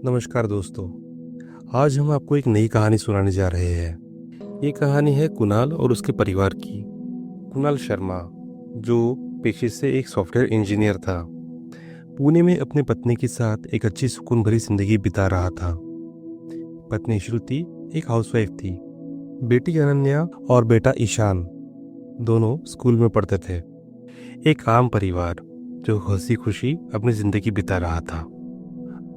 नमस्कार दोस्तों। आज हम आपको एक नई कहानी सुनाने जा रहे हैं। ये कहानी है कुणाल और उसके परिवार की। कुणाल शर्मा, जो पेशे से एक सॉफ्टवेयर इंजीनियर था, पुणे में अपनी पत्नी के साथ एक अच्छी सुकून भरी जिंदगी बिता रहा था। पत्नी श्रुति एक हाउसवाइफ थी। बेटी अनन्या और बेटा ईशान दोनों स्कूल में पढ़ते थे। एक आम परिवार जो हंसी खुशी अपनी जिंदगी बिता रहा था।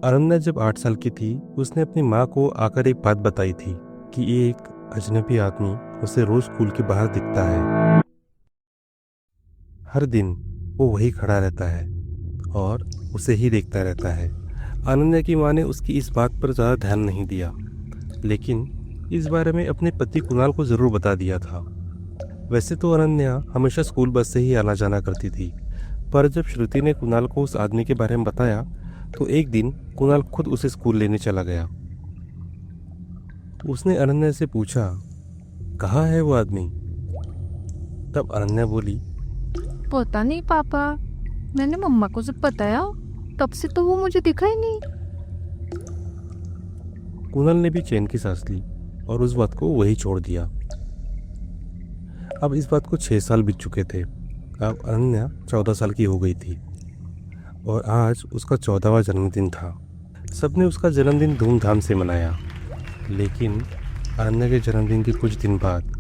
अनन्या जब 8 साल की थी, उसने अपनी माँ को आकर एक बात बताई थी कि एक अजनबी आदमी उसे रोज स्कूल के बाहर दिखता है। हर दिन वो वही खड़ा रहता है और उसे ही देखता रहता है। अनन्या की माँ ने उसकी इस बात पर ज़्यादा ध्यान नहीं दिया, लेकिन इस बारे में अपने पति कुणाल को ज़रूर बता दिया था। वैसे तो अनन्या हमेशा स्कूल बस से ही आना जाना करती थी, पर जब श्रुति ने कुणाल को उस आदमी के बारे में बताया तो एक दिन कुणाल खुद उसे स्कूल लेने चला गया। उसने अनन्या से पूछा, कहाँ है वो आदमी? तब अनन्या बोली, पता नहीं पापा, मैंने मम्मा को जब बताया तब से तो वो मुझे दिखा ही नहीं। कुणाल ने भी चैन की सांस ली और उस बात को वही छोड़ दिया। अब इस बात को 6 साल बीत चुके थे। अब अनन्या 14 साल की हो गई थी और आज उसका 14वां जन्मदिन था। सबने उसका जन्मदिन धूमधाम से मनाया, लेकिन अनन्या के जन्मदिन के कुछ दिन बाद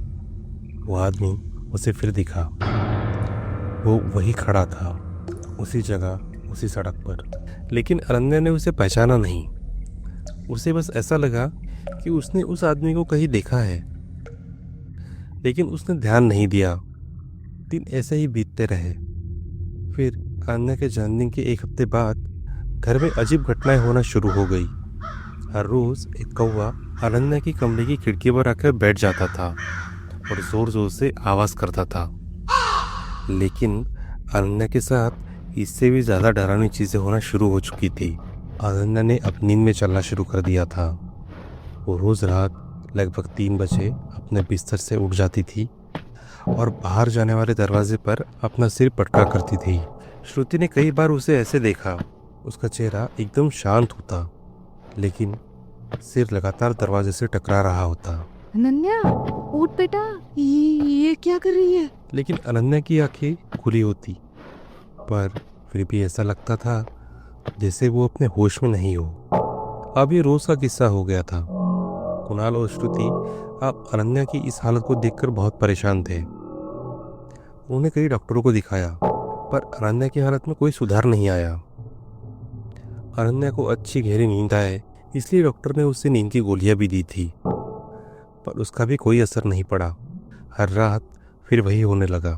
वो आदमी उसे फिर दिखा। वो वही खड़ा था, उसी जगह, उसी सड़क पर। लेकिन अनन्या ने उसे पहचाना नहीं। उसे बस ऐसा लगा कि उसने उस आदमी को कहीं देखा है, लेकिन उसने ध्यान नहीं दिया। दिन ऐसे ही बीतते रहे। फिर अनन्या के जन्मदिन के एक हफ्ते बाद घर में अजीब घटनाएं होना शुरू हो गई। हर रोज एक कौवा अनन्या की कमरे की खिड़की पर आकर बैठ जाता था और जोर जोर से आवाज करता था। लेकिन अनन्या के साथ इससे भी ज़्यादा डरावनी चीज़ें होना शुरू हो चुकी थी। अनन्या ने अब नींद में चलना शुरू कर दिया था। वो रोज़ रात लगभग 3 बजे अपने बिस्तर से उठ जाती थी और बाहर जाने वाले दरवाजे पर अपना सिर पटका करती थी। श्रुति ने कई बार उसे ऐसे देखा। उसका चेहरा एकदम शांत होता, लेकिन सिर लगातार दरवाजे से टकरा रहा होता। अनन्या, उठ बेटा, ये क्या कर रही है? लेकिन अनन्या की आंखें खुली होती, पर फिर भी ऐसा लगता था जैसे वो अपने होश में नहीं हो। अब ये रोज का किस्सा हो गया था। कुणाल और श्रुति अब अनन्या की इस हालत को देखकर बहुत परेशान थे। उन्होंने कई डॉक्टरों को दिखाया, पर अनन्या की हालत में कोई सुधार नहीं आया। अनन्या को अच्छी गहरी नींद आए, इसलिए डॉक्टर ने उसे नींद की गोलियां भी दी थी, पर उसका भी कोई असर नहीं पड़ा। हर रात फिर वही होने लगा।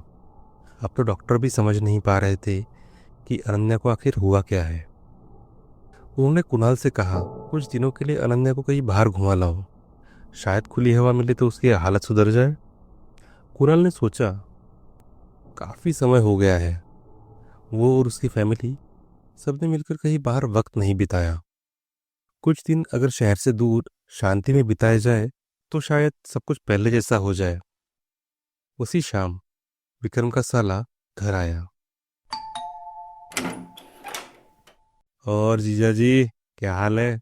अब तो डॉक्टर भी समझ नहीं पा रहे थे कि अनन्या को आखिर हुआ क्या है। उन्होंने कुणाल से कहा, कुछ दिनों के लिए अनन्या को कहीं बाहर घुमा लाओ, शायद खुली हवा मिले तो उसकी हालत सुधर जाए। कुणाल ने सोचा, काफ़ी समय हो गया है। वो और उसकी फैमिली सबने मिलकर कहीं बाहर वक्त नहीं बिताया। कुछ दिन अगर शहर से दूर शांति में बिताए जाए तो शायद सब कुछ पहले जैसा हो जाए। उसी शाम विक्रम का साला घर आया। और जीजा जी, क्या हाल है?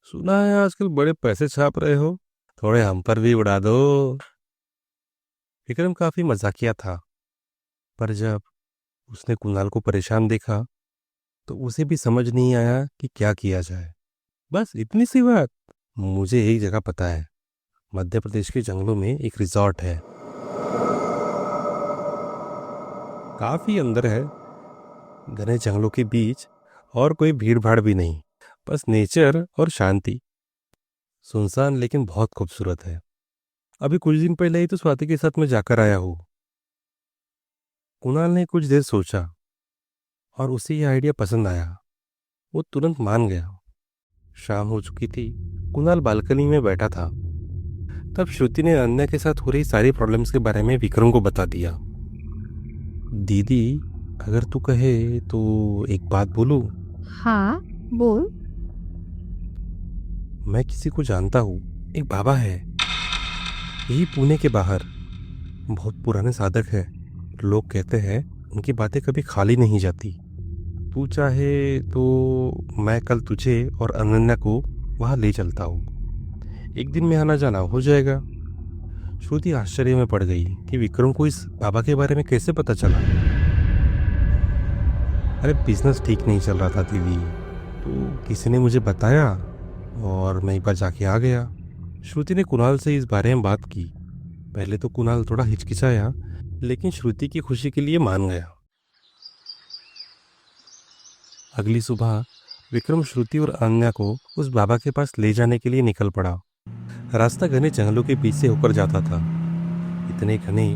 सुना है आजकल बड़े पैसे छाप रहे हो, थोड़े हम पर भी उड़ा दो। विक्रम काफी मजाकिया था, पर जब उसने कुणाल को परेशान देखा तो उसे भी समझ नहीं आया कि क्या किया जाए। बस इतनी सी बात, मुझे एक जगह पता है। मध्य प्रदेश के जंगलों में एक रिजॉर्ट है, काफी अंदर है, घने जंगलों के बीच, और कोई भीड़ भाड़ भी नहीं, बस नेचर और शांति। सुनसान लेकिन बहुत खूबसूरत है। अभी कुछ दिन पहले ही तो स्वाति के साथ मैं जाकर आया हूँ। कुणाल ने कुछ देर सोचा और उसे यह आइडिया पसंद आया। वो तुरंत मान गया। शाम हो चुकी थी। कुणाल बालकनी में बैठा था। तब श्रुति ने अनन्या के साथ हो रही सारी प्रॉब्लम्स के बारे में विक्रम को बता दिया। दीदी, अगर तू कहे तो एक बात बोलूं? हाँ, बोल। मैं किसी को जानता हूँ, एक बाबा है यही पुणे के बाहर, बहुत पुराने साधक है। लोग कहते हैं उनकी बातें कभी खाली नहीं जाती। तू चाहे तो मैं कल तुझे और अनन्या को वहाँ ले चलता हूँ। एक दिन में आना जाना हो जाएगा। श्रुति आश्चर्य में पड़ गई कि विक्रम को इस बाबा के बारे में कैसे पता चला। अरे बिजनेस ठीक नहीं चल रहा था दीदी, तो किसी ने मुझे बताया और मैं एक बार जाके आ गया। श्रुति ने कुणाल से इस बारे में बात की। पहले तो कुणाल थोड़ा हिचकिचाया, लेकिन श्रुति की खुशी के लिए मान गया। अगली सुबह विक्रम श्रुति और अनन्या को उस बाबा के पास ले जाने के लिए निकल पड़ा। रास्ता घने जंगलों के बीच से होकर जाता था, इतने घने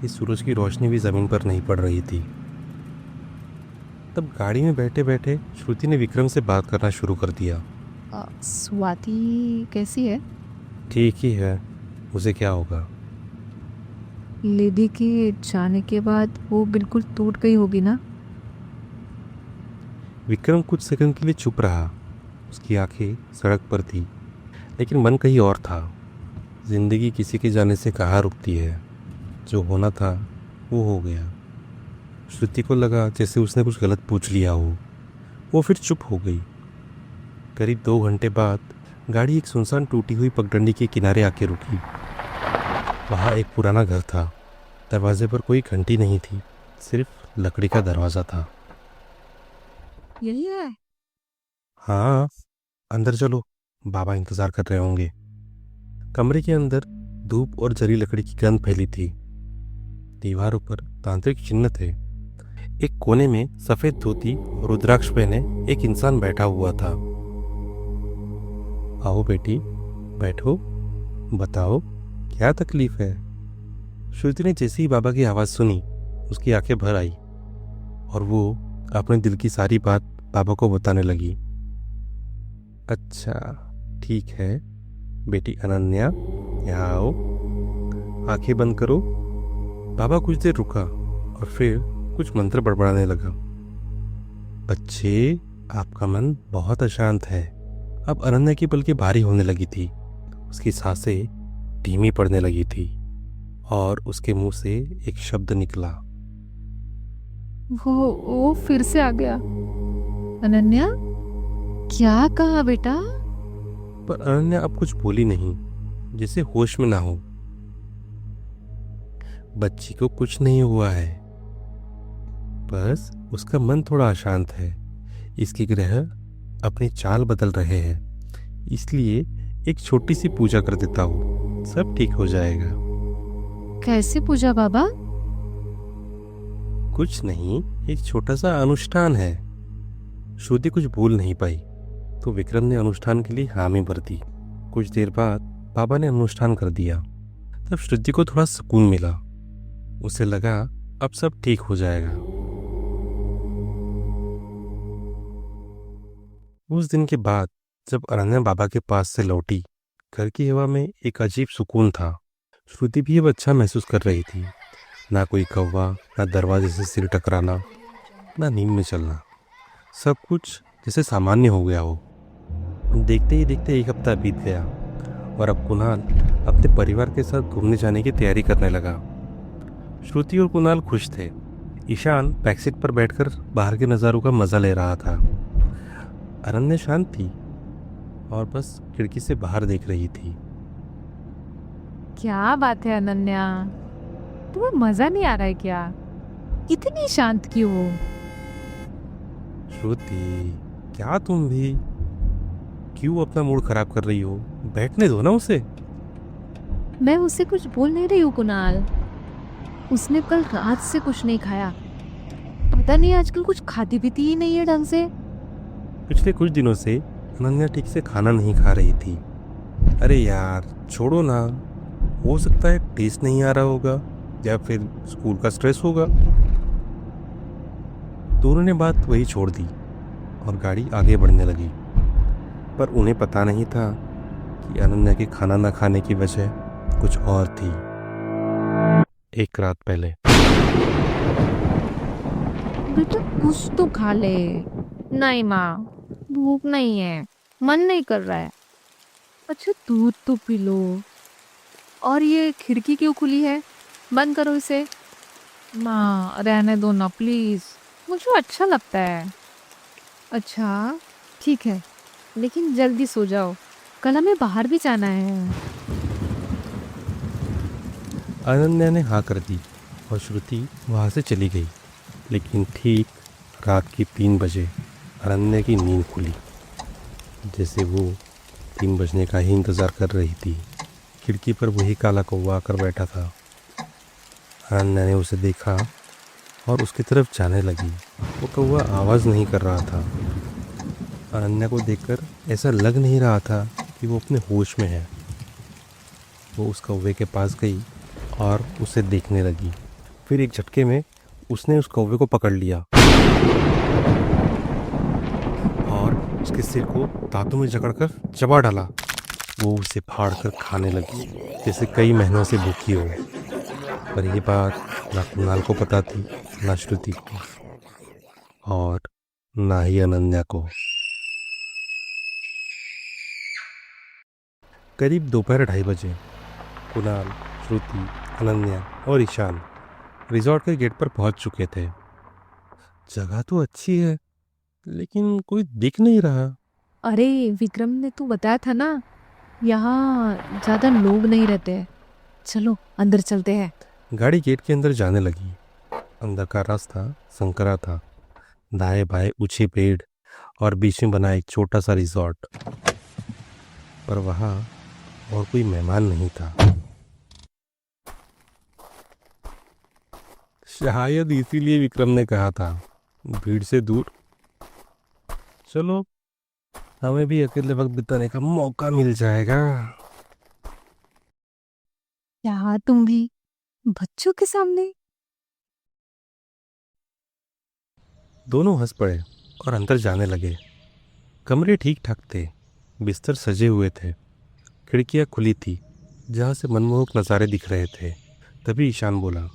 कि सूरज की रोशनी भी जमीन पर नहीं पड़ रही थी। तब गाड़ी में बैठे बैठे श्रुति ने विक्रम से बात करना शुरू कर दिया। स्वाति कैसी है? ठीक ही है, उसे क्या होगा। लेडी के जाने के बाद वो बिल्कुल टूट गई होगी ना? विक्रम कुछ सेकंड के लिए चुप रहा। उसकी आंखें सड़क पर थी, लेकिन मन कहीं और था। जिंदगी किसी के जाने से कहाँ रुकती है। जो होना था वो हो गया। श्रुति को लगा जैसे उसने कुछ गलत पूछ लिया हो। वो फिर चुप हो गई। करीब 2 घंटे बाद गाड़ी एक सुनसान टूटी हुई पगडंडी के किनारे आके रुकी। वहाँ एक पुराना घर था। दरवाजे पर कोई घंटी नहीं थी, सिर्फ लकड़ी का दरवाज़ा था। यही है? हाँ, अंदर चलो, बाबा इंतजार कर रहे होंगे। कमरे के अंदर धूप और जरी लकड़ी की गंध फैली थी। दीवारों पर तांत्रिक चिन्ह थे। एक कोने में सफेद धोती और रुद्राक्ष पहने एक इंसान बैठा हुआ था। आओ बेटी, बैठो, बताओ क्या तकलीफ है। श्रुति ने जैसे ही बाबा की आवाज़ सुनी, उसकी आंखें भर आई और वो अपने दिल की सारी बात बाबा को बताने लगी। अच्छा ठीक है बेटी अनन्या, यहाँ आओ, आंखें बंद करो। बाबा कुछ देर रुका और फिर कुछ मंत्र बड़बड़ाने लगा। बच्चे, आपका मन बहुत अशांत है। अब अनन्या की पलकें भारी होने लगी थी। उसकी सांसें धीमी पड़ने लगी थी और उसके मुंह से एक शब्द निकला। वो फिर से आ गया। अनन्या, क्या कहा बेटा? पर अनन्या अब कुछ बोली नहीं, जैसे होश में ना हो। बच्ची को कुछ नहीं हुआ है, बस उसका मन थोड़ा अशांत है। इसके ग्रह अपनी चाल बदल रहे हैं, इसलिए एक छोटी सी पूजा कर देता हूँ, सब ठीक हो जाएगा। कैसी पूजा बाबा? कुछ नहीं, एक छोटा सा अनुष्ठान है। श्रुति कुछ बोल नहीं पाई, तो विक्रम ने अनुष्ठान के लिए हामी भर दी। कुछ देर बाद बाबा ने अनुष्ठान कर दिया। तब श्रुति को थोड़ा सुकून मिला। उसे लगा अब सब ठीक हो जाएगा। उस दिन के बाद जब अनन्या बाबा के पास से लौटी, घर की हवा में एक अजीब सुकून था। श्रुति भी अब अच्छा महसूस कर रही थी। ना कोई कौवा, ना दरवाजे से सिर टकराना, ना नींद में चलना। सब कुछ जैसे सामान्य हो गया हो। देखते ही देखते 1 हफ्ता बीत गया और अब कुणाल अपने परिवार के साथ घूमने जाने की तैयारी करने लगा। श्रुति और कुणाल खुश थे। ईशान बैकसीट पर बैठकर बाहर के नज़ारों का मजा ले रहा था। अनन्या शांत थी और बस खिड़की से बाहर देख रही थी। क्या बात है अनन्या, तुम्हें मजा नहीं आ रहा है क्या? इतनी शांत क्यों हो? श्रुति, क्या तुम भी क्यों अपना मूड खराब कर रही हो? बैठने दो ना उसे। मैं उससे कुछ बोल नहीं रही हूँ कुणाल। उसने कल रात से कुछ नहीं खाया। पता नहीं आजकल कुछ खाती पीती ही नहीं है ढंग से। पिछले कुछ दिनों से अनन्या ठीक से खाना नहीं खा रही थी। अरे यार छोड़ो ना, हो सकता है टेस्ट नहीं आ रहा होगा या फिर स्कूल का स्ट्रेस होगा। दोनों ने बात वही छोड़ दी और गाड़ी आगे बढ़ने लगी। पर उन्हें पता नहीं था कि अनन्या के खाना न खाने की वजह कुछ और थी। एक रात पहले। बेटा कुछ तो खा ले। नहीं माँ, भूख नहीं है, मन नहीं कर रहा है। अच्छा दूध तो पी लो। और ये खिड़की क्यों खुली है? बंद करो इसे। माँ रहने दो ना प्लीज, मुझे अच्छा लगता है। अच्छा, ठीक है, लेकिन जल्दी सो जाओ, कल हमें बाहर भी जाना है। अनन्या ने हाँ कर दी और श्रुति वहाँ से चली गई। लेकिन ठीक रात के 3 बजे अनन्या की नींद खुली। जैसे वो 3 बजने का ही इंतज़ार कर रही थी, खिड़की पर वही काला कौवा आकर बैठा था। अनन्या ने उसे देखा और उसकी तरफ जाने लगी। वो कौवा आवाज़ नहीं कर रहा था। अनन्या को देखकर ऐसा लग नहीं रहा था कि वो अपने होश में है। वो उस कौवे के पास गई और उसे देखने लगी। फिर एक झटके में उसने उस कौवे को पकड़ लिया और उसके सिर को दांतों में जकड़कर चबा डाला। वो उसे फाड़ कर खाने लगी जैसे कई महीनों से भूखी हो। पर ये बात ना कुणाल को पता थी, ना श्रुति को, और ना ही अनन्या को। करीब दोपहर 2:30 बजे कुणाल, श्रुति, अनन्या और ईशान रिजॉर्ट के गेट पर पहुंच चुके थे। जगह तो अच्छी है, लेकिन कोई दिख नहीं रहा। अरे विक्रम ने तो बताया था ना, यहाँ ज्यादा लोग नहीं रहते। चलो अंदर चलते हैं। गाड़ी गेट के अंदर जाने लगी। अंदर का रास्ता संकरा था। दाएं बाएं ऊंचे पेड़ और बीच में बना एक छोटा सा रिजॉर्ट। पर वहाँ और कोई मेहमान नहीं था। शायद इसीलिए विक्रम ने कहा था, भीड़ से दूर चलो, हमें भी अकेले वक्त बिताने का मौका मिल जाएगा। क्या तुम भी बच्चों के सामने? दोनों हंस पड़े और अंदर जाने लगे। कमरे ठीक ठाक थे, बिस्तर सजे हुए थे, खिड़कियां खुली थी जहाँ से मनमोहक नज़ारे दिख रहे थे। तभी ईशान बोला,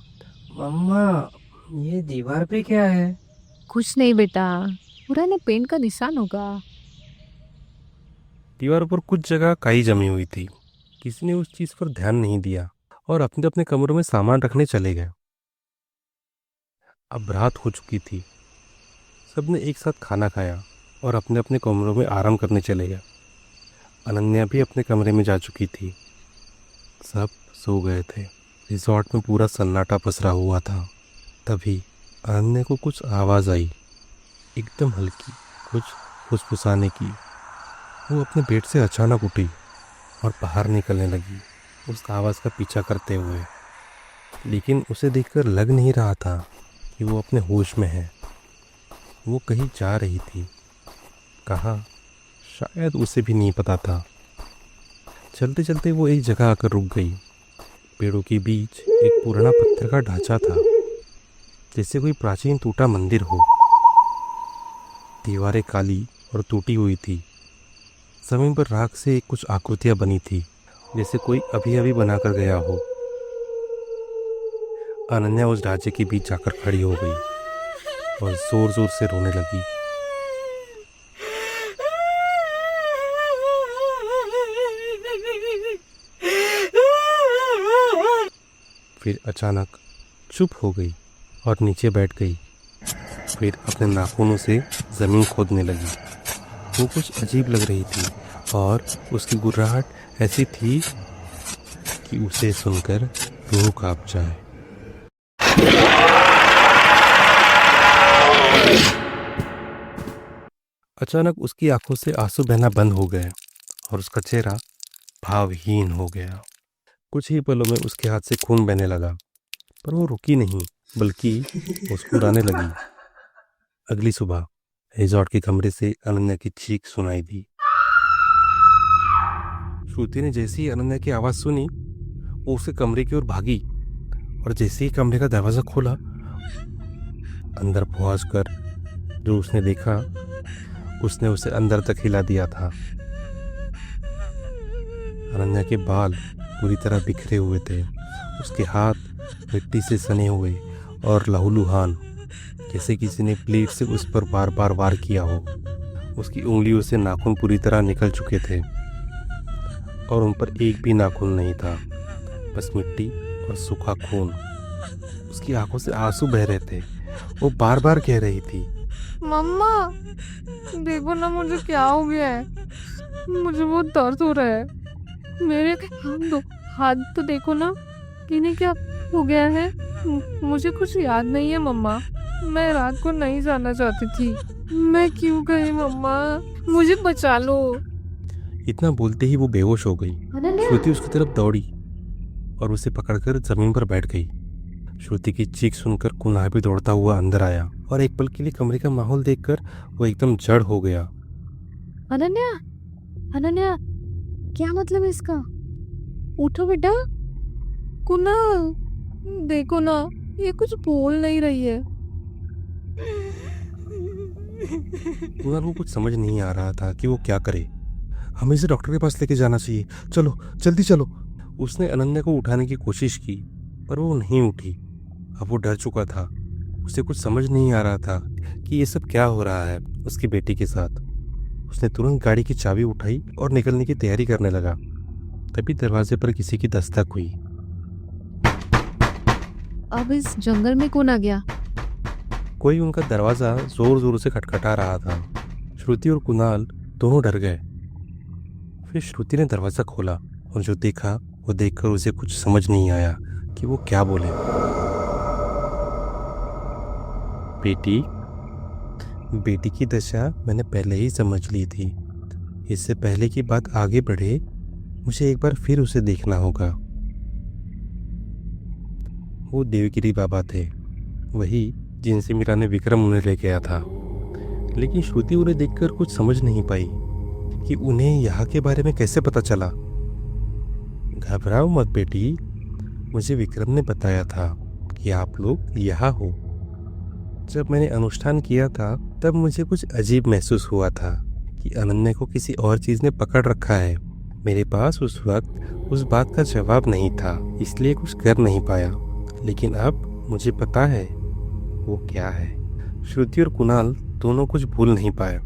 मम्मा, ये दीवार पे क्या है? कुछ नहीं बेटा, पुराने पेंट का निशान होगा। दीवार पर कुछ जगह काई जमी हुई थी। किसी ने उस चीज़ पर ध्यान नहीं दिया और अपने अपने कमरों में सामान रखने चले गए। अब रात हो चुकी थी। सबने एक साथ खाना खाया और अपने अपने कमरों में आराम करने चले गए। अनन्या भी अपने कमरे में जा चुकी थी। सब सो गए थे। रिजॉर्ट में पूरा सन्नाटा पसरा हुआ था। तभी अनन्या को कुछ आवाज़ आई, एकदम हल्की, कुछ फुसफुसाने की। वो अपने बेड से अचानक उठी और बाहर निकलने लगी उस आवाज़ का पीछा करते हुए। लेकिन उसे देखकर लग नहीं रहा था कि वो अपने होश में है। वो कहीं जा रही थी। कहाँ, शायद उसे भी नहीं पता था। चलते चलते वो एक जगह आकर रुक गई। पेड़ों के बीच एक पुराना पत्थर का ढांचा था, जैसे कोई प्राचीन टूटा मंदिर हो। दीवारें काली और टूटी हुई थी। जमीन पर राख से कुछ आकृतियां बनी थी, जैसे कोई अभी अभी बनाकर गया हो। अनन्या उस ढांचे के बीच जाकर खड़ी हो गई और जोर जोर से रोने लगी। फिर अचानक चुप हो गई और नीचे बैठ गई। फिर अपने नाखूनों से ज़मीन खोदने लगी। वो कुछ अजीब लग रही थी और उसकी गुर्राहट ऐसी थी कि उसे सुनकर रूह कांप जाए। अचानक उसकी आंखों से आंसू बहना बंद हो गए और उसका चेहरा भावहीन हो गया। कुछ ही पलों में उसके हाथ से खून बहने लगा, पर वो रुकी नहीं, बल्कि मुस्कुराने लगी। अगली सुबह रिजॉर्ट के कमरे से अनन्या की चीख सुनाई दी। श्रुति ने जैसे ही अनन्या की आवाज़ सुनी, वो उसके कमरे की ओर भागी और जैसे ही कमरे का दरवाज़ा खोला, अंदर पहुंचकर जो उसने देखा, उसने उसे अंदर तक हिला दिया था। अनन्या के बाल पूरी तरह बिखरे हुए थे। उसके हाथ मिट्टी से सने हुए और लहूलुहान, जैसे किसी ने प्लेट से उस पर बार बार वार किया हो। उसकी उंगलियों से नाखून पूरी तरह निकल चुके थे और उन पर एक भी नाखून नहीं था, बस मिट्टी और सूखा खून। उसकी आंखों से आंसू बह रहे थे। वो बार बार कह रही थी, मम्मा देखो ना मुझे क्या हो गया है। मुझे बहुत दर्द हो रहा है। मेरे हाथ तो देखो ना, किन्हें क्या हो गया है। मुझे कुछ याद नहीं है मम्मा। मैं रात को नहीं जाना चाहती थी। मैं क्यों गई मम्मा, मुझे बचा लो। इतना बोलते ही वो बेहोश हो गई। अनन्या, श्रुति उसकी तरफ दौड़ी और उसे पकड़कर जमीन पर बैठ गई। श्रुति की चीख सुनकर कुणाल भी दौड़ता हुआ अंदर आया और एक पल के लिए कमरे का माहौल देखकर वो एकदम जड़ हो गया। अनन्या, अनन्या, क्या मतलब इसका? उठो बेटा। कुणाल देखो ना, ये कुछ बोल नहीं रही है। कुणाल को कुछ समझ नहीं आ रहा था कि वो क्या करे। हमें इसे डॉक्टर के पास लेके जाना चाहिए, चलो जल्दी चलो। उसने अनन्या को उठाने की कोशिश की पर वो नहीं उठी। अब वो डर चुका था। उसे कुछ समझ नहीं आ रहा था कि ये सब क्या हो रहा है उसकी बेटी के साथ। उसने तुरंत गाड़ी की चाबी उठाई और निकलने की तैयारी करने लगा। तभी दरवाजे पर किसी की दस्तक हुई। अब इस जंगल में कौन आ गया? कोई उनका दरवाज़ा जोर जोर से खटखटा रहा था। श्रुति और कुणाल दोनों डर गए। फिर श्रुति ने दरवाज़ा खोला और जो देखा वो देखकर उसे कुछ समझ नहीं आया कि वो क्या बोले। बेटी की दशा मैंने पहले ही समझ ली थी। इससे पहले कि बात आगे बढ़े मुझे एक बार फिर उसे देखना होगा। वो देवगिरी बाबा थे, वही जिनसे मीरा ने विक्रम उन्हें ले गया था। लेकिन श्रुति उन्हें देखकर कुछ समझ नहीं पाई कि उन्हें यहाँ के बारे में कैसे पता चला। घबराओ मत बेटी, मुझे विक्रम ने बताया था कि आप लोग यहाँ हो। जब मैंने अनुष्ठान किया था तब मुझे कुछ अजीब महसूस हुआ था कि अनन्या को किसी और चीज़ ने पकड़ रखा है। मेरे पास उस वक्त उस बात का जवाब नहीं था, इसलिए कुछ कर नहीं पाया। लेकिन अब मुझे पता है वो क्या है। श्रुति और कुणाल दोनों कुछ भूल नहीं पाए,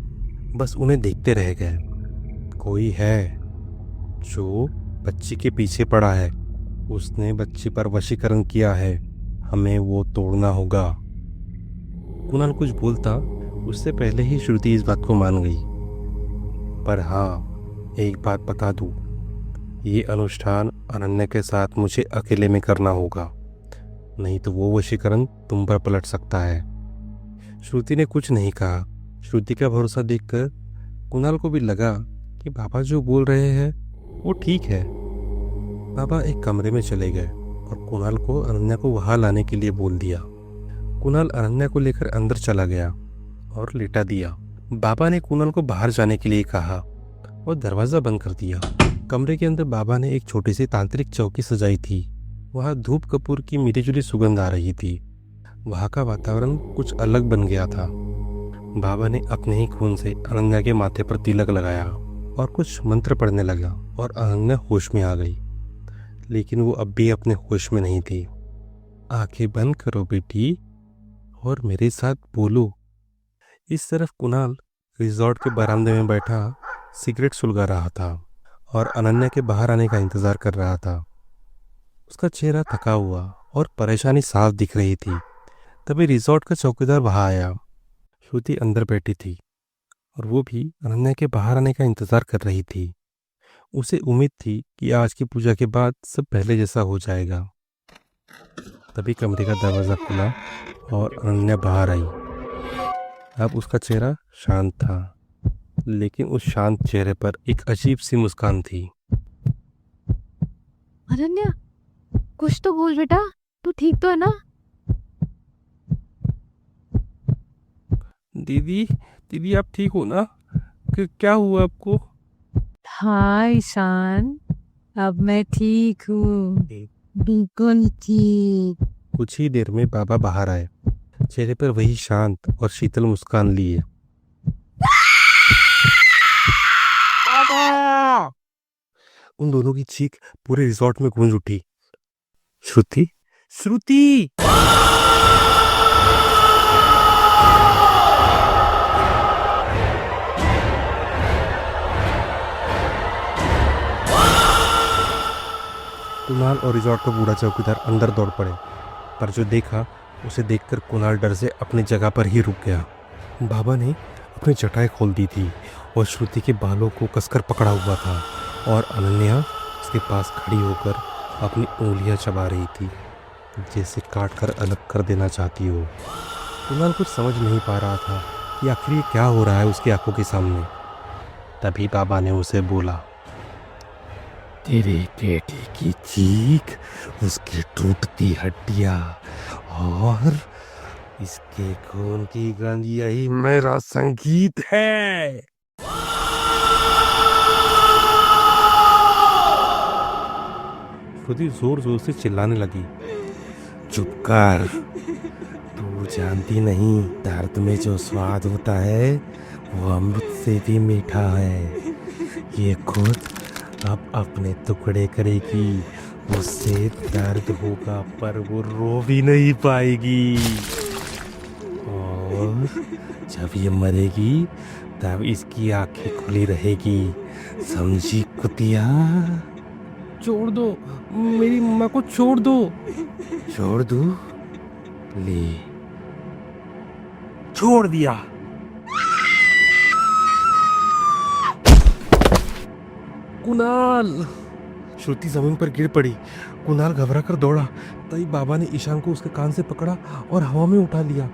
बस उन्हें देखते रह गए। कोई है जो बच्ची के पीछे पड़ा है, उसने बच्ची पर वशीकरण किया है, हमें वो तोड़ना होगा। कुणाल कुछ बोलता उससे पहले ही श्रुति इस बात को मान गई। पर हाँ, एक बात बता दूँ, ये अनुष्ठान अनन्या के साथ मुझे अकेले में करना होगा, नहीं तो वो वशीकरण तुम पर पलट सकता है। श्रुति ने कुछ नहीं कहा। श्रुति का भरोसा देखकर कुणाल को भी लगा कि बाबा जो बोल रहे हैं वो ठीक है। बाबा एक कमरे में चले गए और कुणाल को अनन्या को वहां लाने के लिए बोल दिया। कुणाल अनन्या को लेकर अंदर चला गया और लेटा दिया। बाबा ने कुणाल को बाहर जाने के लिए कहा और दरवाज़ा बंद कर दिया। कमरे के अंदर बाबा ने एक छोटी सी तांत्रिक चौकी सजाई थी। वहाँ धूप कपूर की मिलीजुली सुगंध आ रही थी। वहाँ का वातावरण कुछ अलग बन गया था। बाबा ने अपने ही खून से अनन्या के माथे पर तिलक लगाया और कुछ मंत्र पढ़ने लगा और अनन्या होश में आ गई। लेकिन वो अब भी अपने होश में नहीं थी। आंखें बंद करो बेटी और मेरे साथ बोलो। इस तरफ कुणाल रिजॉर्ट के बरामदे में बैठा सिगरेट सुलगा रहा था और अनन्या के बाहर आने का इंतजार कर रहा था। उसका चेहरा थका हुआ और परेशानी साफ दिख रही थी। तभी रिजॉर्ट का चौकीदार वहां आया। श्रुति अंदर बैठी थी और वो भी अनन्या के बाहर आने का इंतजार कर रही थी। उसे उम्मीद थी कि आज की पूजा के बाद सब पहले जैसा हो जाएगा। तभी कमरे का दरवाज़ा खुला और अनन्या बाहर आई। अब उसका चेहरा शांत था, लेकिन उस शांत चेहरे पर एक अजीब सी मुस्कान थी। अनन्या, कुछ तो बोल बेटा, तू ठीक तो है ना? दीदी आप ठीक हो ना? क्या हुआ आपको? हाँ ईशान, अब मैं ठीक हूँ, बिल्कुल ठीक। कुछ ही देर में बाबा बाहर आए, चेहरे पर वही शांत और शीतल मुस्कान लिए। उन दोनों की चीख पूरे रिजॉर्ट में गूंज उठी। श्रुति, श्रुति! कुणाल और रिजॉर्ट का बूढ़ा चौकीदार अंदर दौड़ पड़े, पर जो देखा उसे देखकर कुणाल डर से अपनी जगह पर ही रुक गया। बाबा ने अपनी चटाई खोल दी थी और श्रुति के बालों को कसकर पकड़ा हुआ था और अनन्या उसके पास खड़ी होकर अपनी उंगलियां चबा रही थी, जैसे काट कर अलग कर देना चाहती हो। कुणाल कुछ समझ नहीं पा रहा था कि आखिर ये क्या हो रहा है उसकी आंखों के सामने। तभी बाबा ने उसे बोला, तेरे बेटे की चीख, उसकी टूटती हड्डियां और इसके खून की गंध, यही मेरा संगीत है। श्रुति जोर जोर से चिल्लाने लगी, चुप कर, तू जानती नहीं दर्द में जो स्वाद होता है वो अमृत से भी मीठा है। ये खुद अब अपने टुकड़े करेगी, उससे दर्द होगा पर वो रो भी नहीं पाएगी, और जब ये मरेगी तब इसकी आंखें खुली रहेगी, समझी कुतिया? छोड़ दो, मेरी माँ को छोड़ दो। छोड़ दो? ले, छोड़ दिया। कुणाल! श्रुति जमीन पर गिर पड़ी। कुणाल घबरा कर दौड़ा, तभी बाबा ने ईशान को उसके कान से पकड़ा और हवा में उठा लिया।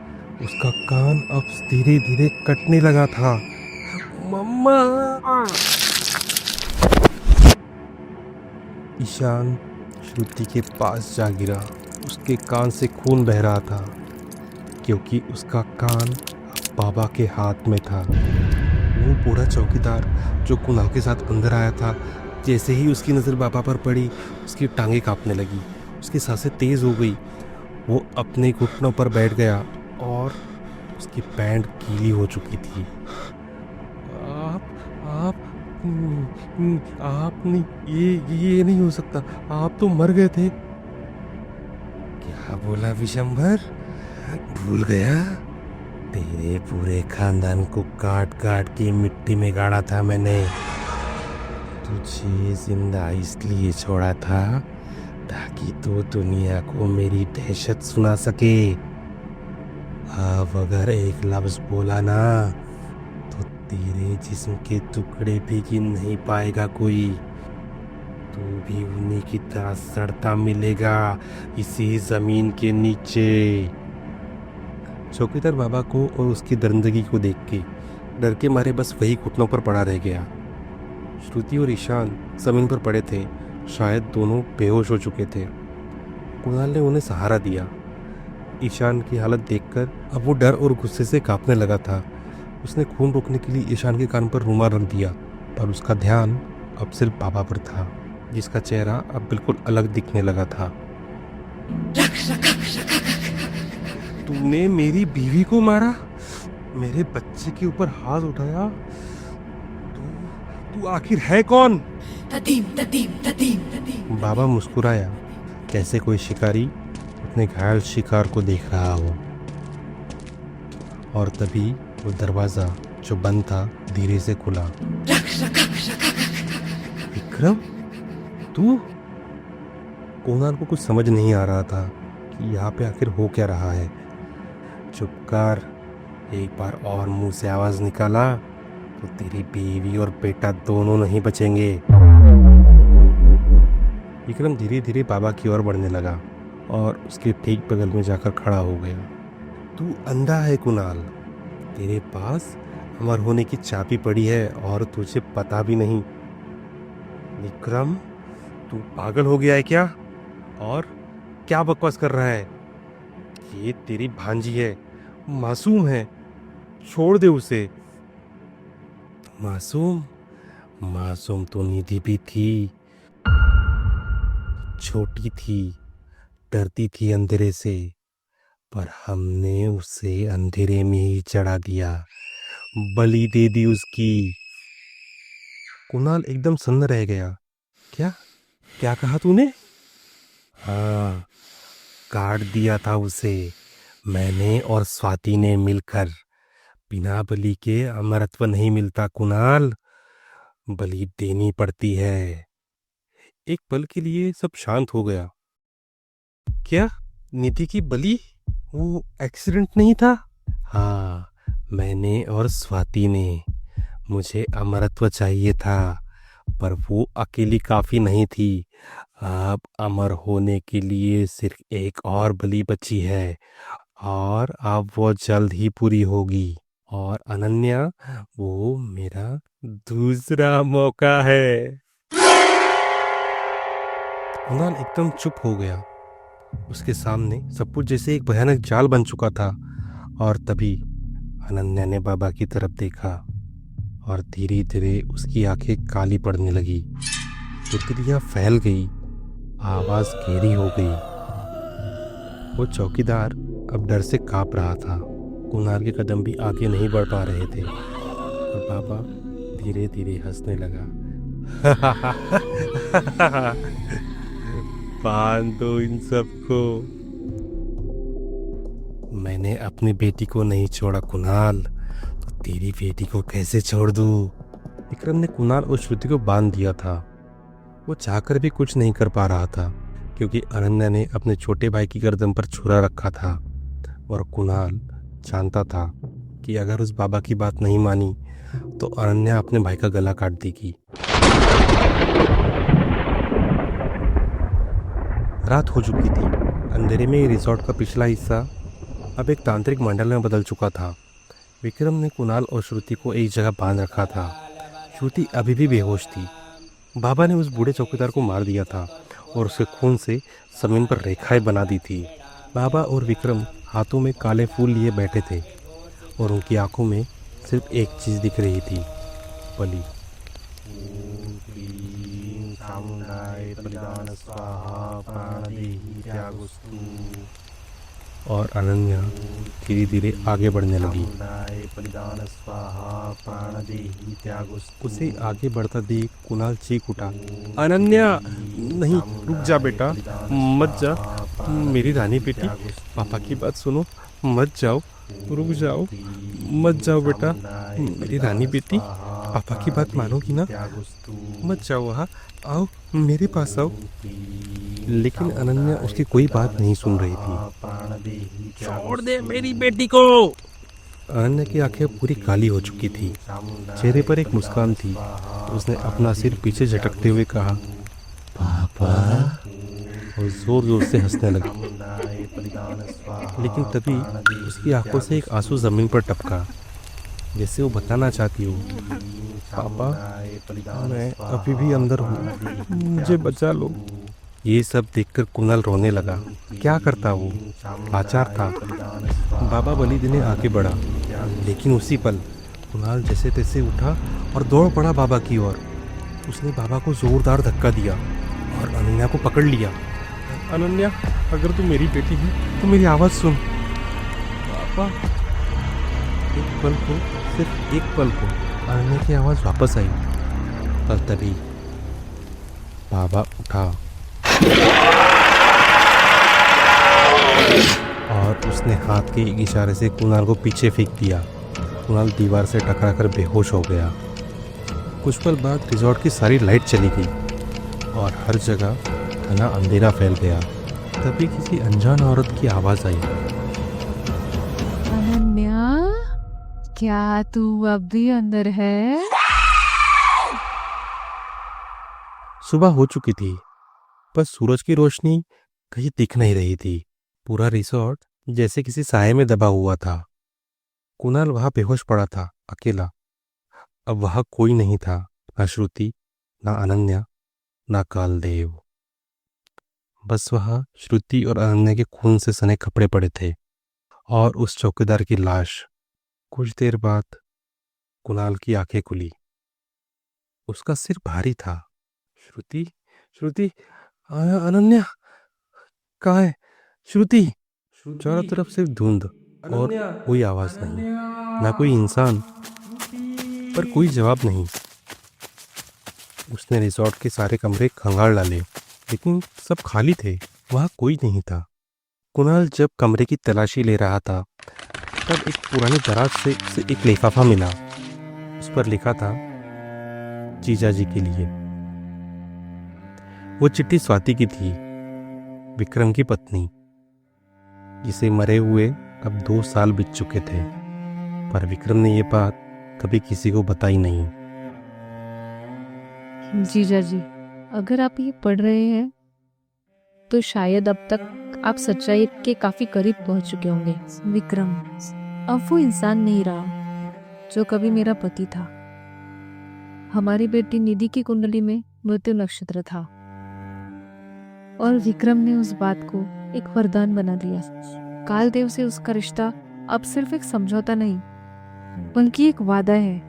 उसका कान अब धीरे धीरे कटने लगा था। मम्मा! ईशान श्रुति के पास जा गिरा। उसके कान से खून बह रहा था क्योंकि उसका कान बाबा के हाथ में था। वो बूढ़ा चौकीदार जो कुणाल के साथ अंदर आया था, जैसे ही उसकी नज़र बाबा पर पड़ी उसकी टांगें कांपने लगी, उसकी सांसें तेज हो गई। वो अपने घुटनों पर बैठ गया और उसकी पैंट गीली हो चुकी थी। आप नहीं, ये नहीं हो सकता, आप तो मर गए थे। क्या बोला विशंभर? भूल गया? तेरे पूरे खानदान को काट काट के मिट्टी में गाड़ा था मैंने। तुझे जिंदा इसलिए छोड़ा था ताकि तू दुनिया को मेरी दहशत सुना सके। अब अगर एक लफ्ज बोला ना तो तेरे जिस्म के टुकड़े भी गिन नहीं पाएगा कोई। तू भी उन्हीं की तरह सड़ता मिलेगा इसी जमीन के नीचे। चौकीदार बाबा को और उसकी दरिंदगी को देख के डर के मारे बस वही घुटनों पर पड़ा रह गया। श्रुति और ईशान जमीन पर पड़े थे, शायद दोनों बेहोश हो चुके थे। कुणाल ने उन्हें सहारा दिया। ईशान की हालत देखकर अब वो डर और गुस्से से कांपने लगा था। उसने खून रोकने के लिए ईशान के कान पर रुमाल रख दिया, पर उसका ध्यान अब सिर्फ बाबा पर था, जिसका चेहरा अब बिल्कुल अलग दिखने लगा था। तूने मेरी बीवी को मारा, मेरे बच्चे के ऊपर हाथ उठाया। तू आखिर है कौन? बाबा मुस्कुराया, जैसे कोई शिकारी अपने घायल शिकार को देख रहा हो। और तभी वो दरवाजा जो बंद था धीरे से खुला। विक्रम, तू? कुणाल को कुछ समझ नहीं आ रहा था कि यहाँ पे आखिर हो क्या रहा है। चुप कर, एक बार और मुंह से आवाज निकाला तो तेरी बीवी और बेटा दोनों नहीं बचेंगे। विक्रम धीरे धीरे बाबा की ओर बढ़ने लगा और उसके ठीक बगल में जाकर खड़ा हो गया। तू अंधा है कुणाल, तेरे पास अमर होने की चाबी पड़ी है और तुझे पता भी नहीं। विक्रम, तू पागल हो गया है क्या? और क्या बकवास कर रहा है? ये तेरी भांजी है, मासूम है, छोड़ दे उसे। मासूम? मासूम तो निधि भी थी, छोटी थी, डरती थी अंधेरे से, पर हमने उसे अंधेरे में ही चढ़ा दिया, बलि दे दी उसकी। कुणाल एकदम सन्न रह गया। क्या क्या कहा तूने? हाँ, काट दिया था उसे मैंने और स्वाति ने मिलकर। बिना बलि के अमरत्व नहीं मिलता कुणाल, बलि देनी पड़ती है। एक पल के लिए सब शांत हो गया। क्या निधि की बलि? वो एक्सीडेंट नहीं था? हाँ, मैंने और स्वाति ने, मुझे अमरत्व चाहिए था, पर वो अकेली काफ़ी नहीं थी। अब अमर होने के लिए सिर्फ एक और बलि बची है, और अब वो जल्द ही पूरी होगी। और अनन्या, वो मेरा दूसरा मौका है। कुणाल एकदम चुप हो गया। उसके सामने सब कुछ जैसे एक भयानक जाल बन चुका था। और तभी अनन्या ने बाबा की तरफ देखा, और धीरे धीरे उसकी आंखें काली पड़ने लगी। तितलियां फैल गई, आवाज गहरी हो गई। वो चौकीदार अब डर से कांप रहा था। कुणाल के कदम भी आगे नहीं बढ़ पा रहे थे, और बाबा धीरे धीरे हंसने लगा। बांध दो इन सबको। मैंने अपनी बेटी को नहीं छोड़ा कुणाल, तो तेरी बेटी को कैसे छोड़ दूं? विक्रम ने कुणाल और श्रुति को बांध दिया था। वो चाहकर भी कुछ नहीं कर पा रहा था, क्योंकि अनन्या ने अपने छोटे भाई की गर्दन पर छुरा रखा था। और कुणाल जानता था कि अगर उस बाबा की बात नहीं मानी तो अनन्या अपने भाई का गला काट देगी। रात हो चुकी थी। अंधेरे में रिसोर्ट का पिछला हिस्सा अब एक तांत्रिक मंडल में बदल चुका था। विक्रम ने कुणाल और श्रुति को एक जगह बांध रखा था। श्रुति अभी भी बेहोश थी। बाबा ने उस बूढ़े चौकीदार को मार दिया था और उसके खून से जमीन पर रेखाएं बना दी थी। बाबा और विक्रम हाथों में काले फूल लिए बैठे थे, और उनकी आंखों में सिर्फ एक चीज दिख रही थी, बलि। और अनन्या धीरे धीरे आगे बढ़ने लगी। उसे आगे बढ़ता देख कुणाल चीख उठा, अनन्या नहीं, रुक जा बेटा, मत जा। मेरी रानी बेटी, पापा की बात सुनो, मत जाओ, रुक जाओ, मत जाओ बेटा। मेरी रानी बेटी, पापा की बात मानोगी ना? मत जाओ वहाँ, आओ मेरे पास आओ। लेकिन अनन्या उसकी कोई बात नहीं सुन रही थी। छोड़ दे मेरी बेटी को। अनन्या की आंखें पूरी काली हो चुकी थी। चेहरे पर एक मुस्कान थी। उसने अपना सिर पीछे झटकते हुए कहा, पापा, और जोर जोर से हंसने लगी। लेकिन तभी उसकी आंखों से एक आंसू जमीन पर टपका, जैसे वो बताना चाहती हो, पापा, मैं अभी भी अंदर हूँ, मुझे बचा लो। ये सब देखकर कुणाल रोने लगा। क्या करता वो? लाचार था। बाबा बलि देने आगे बढ़ा, लेकिन उसी पल कुणाल जैसे तैसे उठा और दौड़ पड़ा बाबा की ओर। उसने बाबा को जोरदार धक्का दिया और अनन्या को पकड़ लिया। अनन्या, अगर तू मेरी बेटी है तो मेरी आवाज़ सुन। पापा। एक पल को, सिर्फ एक पल को अनन्या की आवाज़ वापस आई। पर तभी बाबा उठा और उसने हाथ के एक इशारे से कुणाल को पीछे फेंक दिया। कुणाल दीवार से टकराकर बेहोश हो गया। कुछ पल बाद रिजॉर्ट की सारी लाइट चली गई और हर जगह घना अंधेरा फैल गया। तभी किसी अनजान औरत की आवाज आई, अनन्या, क्या तू अब भी अंदर है? सुबह हो चुकी थी, पर सूरज की रोशनी कहीं दिख नहीं रही थी। पूरा रिसोर्ट जैसे किसी साये में दबा हुआ था। कुणाल वहां बेहोश पड़ा था, अकेला। अब वहां कोई नहीं था, ना श्रुति, ना अनन्या, ना कालदेव। बस वहां श्रुति और अनन्या के खून से सने कपड़े पड़े थे और उस चौकीदार की लाश। कुछ देर बाद कुणाल की आंखें खुली। उसका सिर भारी था। श्रुति, श्रुति, अनन्या कहाँ है? श्रुति। चारों तरफ सिर्फ धुंध और कोई आवाज नहीं, ना कोई इंसान, पर कोई जवाब नहीं। उसने रिसोर्ट के सारे कमरे खंगाल डाले, लेकिन सब खाली थे, वहां कोई नहीं था। कुणाल जब कमरे की तलाशी ले रहा था, तब एक पुरानी दराज से उसे एक लिफाफा मिला। उस पर लिखा था, जीजा जी के लिए। वो चिट्ठी स्वाति की थी, विक्रम की पत्नी, जिसे मरे हुए अब 2 साल बीत चुके थे। पर विक्रम ने ये बात कभी किसी को बताई नहीं। जीजा जी, अगर आप ये पढ़ रहे हैं तो शायद अब तक आप सच्चाई के काफी करीब पहुंच चुके होंगे। विक्रम अब वो इंसान नहीं रहा जो कभी मेरा पति था। हमारी बेटी निधि की कुंडली में मृत्यु नक्षत्र था और विक्रम ने उस बात को एक वरदान बना दिया। कालदेव से उसका रिश्ता अब सिर्फ एक समझौता नहीं बल्कि एक वादा है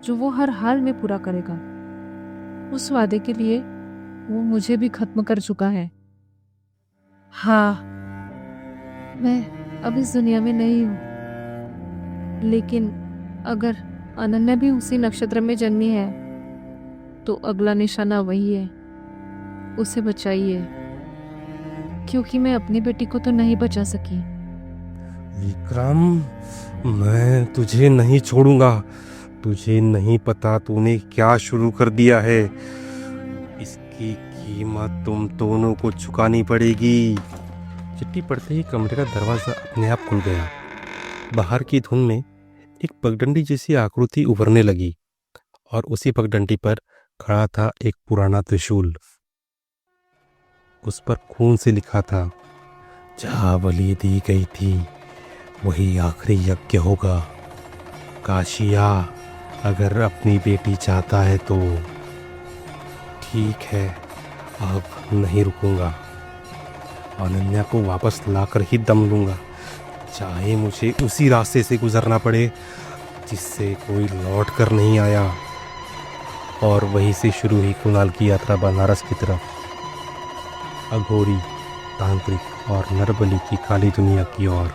जो वो हर हाल में पूरा करेगा। उस वादे के लिए वो मुझे भी खत्म कर चुका है। हाँ, मैं अब इस दुनिया में नहीं हूँ, लेकिन अगर अनन्या भी उसी नक्षत्र में जन्मी है तो अगला निशाना वही है। उसे बचाइए, क्योंकि मैं अपनी बेटी को तो नहीं बचा सकी। विक्रम, मैं तुझे नहीं छोड़ूंगा। तुझे नहीं पता तूने क्या शुरू कर दिया है। इसकी कीमत तुम दोनों को चुकानी पड़ेगी। चिट्ठी पढ़ते ही कमरे का दरवाजा अपने आप खुल गया। बाहर की धुंध में एक पगडंडी जैसी आकृति उभरने लगी और उसी पगडंडी पर खड़ा था एक पुराना त्रिशूल। उस पर खून से लिखा था, जहाँ बलि दी गई थी वही आखिरी यज्ञ होगा। काशिया, अगर अपनी बेटी चाहता है तो ठीक है, अब नहीं रुकूंगा। अनन्या को वापस लाकर ही दम लूंगा, चाहे मुझे उसी रास्ते से गुजरना पड़े जिससे कोई लौट कर नहीं आया। और वहीं से शुरू हुई कुणाल की यात्रा बनारस की तरफ, अघोरी, तांत्रिक और नरबली की काली दुनिया की ओर।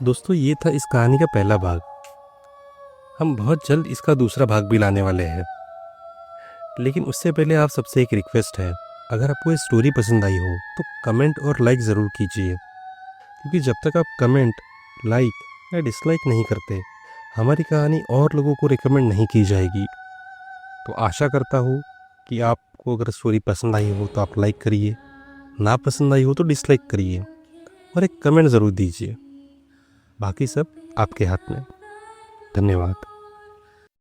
दोस्तों, ये था इस कहानी का पहला भाग। हम बहुत जल्द इसका दूसरा भाग भी लाने वाले हैं, लेकिन उससे पहले आप सबसे एक रिक्वेस्ट है, अगर आपको ये स्टोरी पसंद आई हो तो कमेंट और लाइक ज़रूर कीजिए, क्योंकि जब तक आप कमेंट, लाइक या डिसलाइक नहीं करते हमारी कहानी और लोगों को रिकमेंड नहीं की जाएगी। तो आशा करता हूँ कि आपको अगर स्टोरी पसंद आई हो तो आप लाइक करिए, ना पसंद आई हो तो डिसलाइक करिए और एक कमेंट ज़रूर दीजिए। बाकी सब आपके हाथ में। धन्यवाद।